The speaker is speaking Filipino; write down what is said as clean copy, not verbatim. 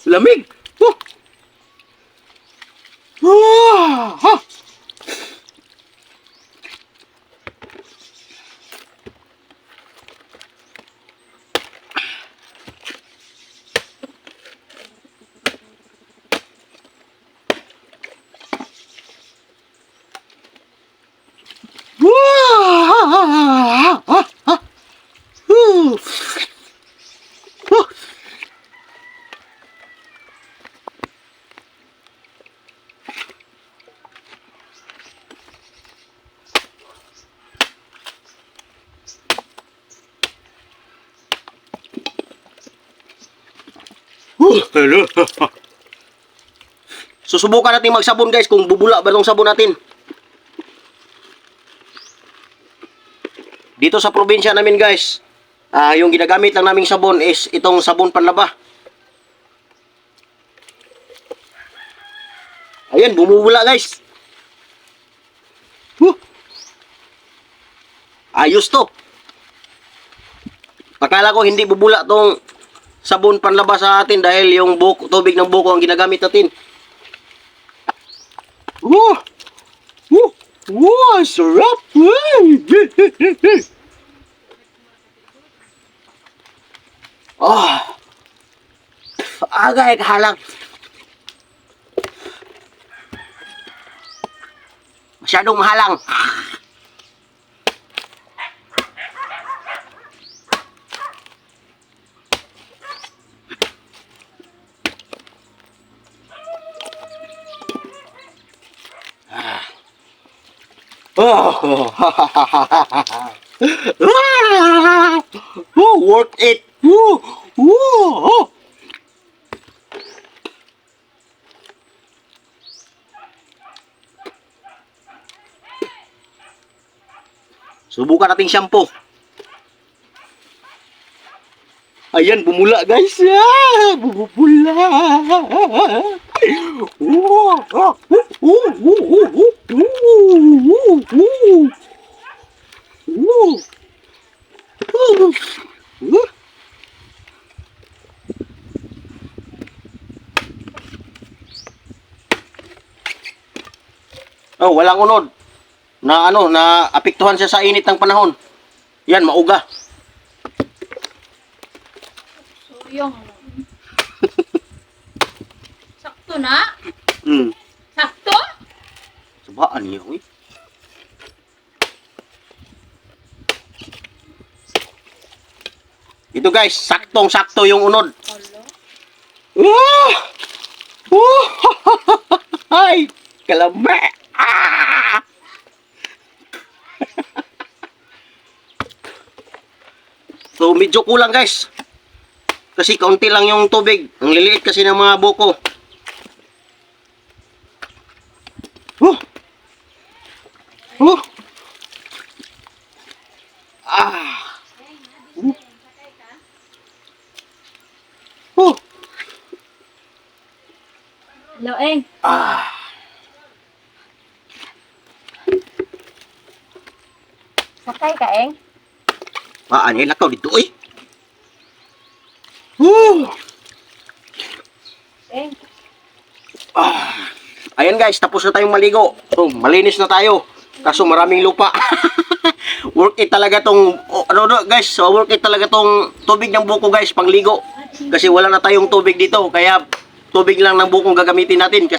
Lamig. Hello. Susubukan natin magsabon guys kung bubula ba itong sabon natin. Dito sa probinsya namin guys, yung ginagamit lang naming sabon is itong sabon panlaba. Ayan, bumubula guys. Ayos to. Akala ko hindi bubula tong sabon panlaba sa atin dahil yung buko, tubig ng buko ang ginagamit natin. Sarap! Agay halang. Masyadong mahalang. Worth it. Subukan nating shampoo. Ayan, bumula guys. Bumula. Oh, walang unod. Na apektuhan siya sa init ng panahon. Yan, mauga. Yung sakto na? Sakto? Sabaan niya, uy. Ito guys, saktong-sakto yung unod. Ay, kalame. So, medyo kulang guys. Kasi kaunti lang yung tubig. Ang liliit kasi ng mga buko. Hello, Eng. Sakay ka, Eng? Ano yung lakaw dito, eh? Eng. Ayan guys, tapos na tayong maligo. So, malinis na tayo. Kaso maraming lupa. Worth it talaga tong, guys, so worth it talaga tong tubig ng buko guys, pangligo. Kasi wala na tayong tubig dito, kaya tubig lang ng buko gagamitin natin.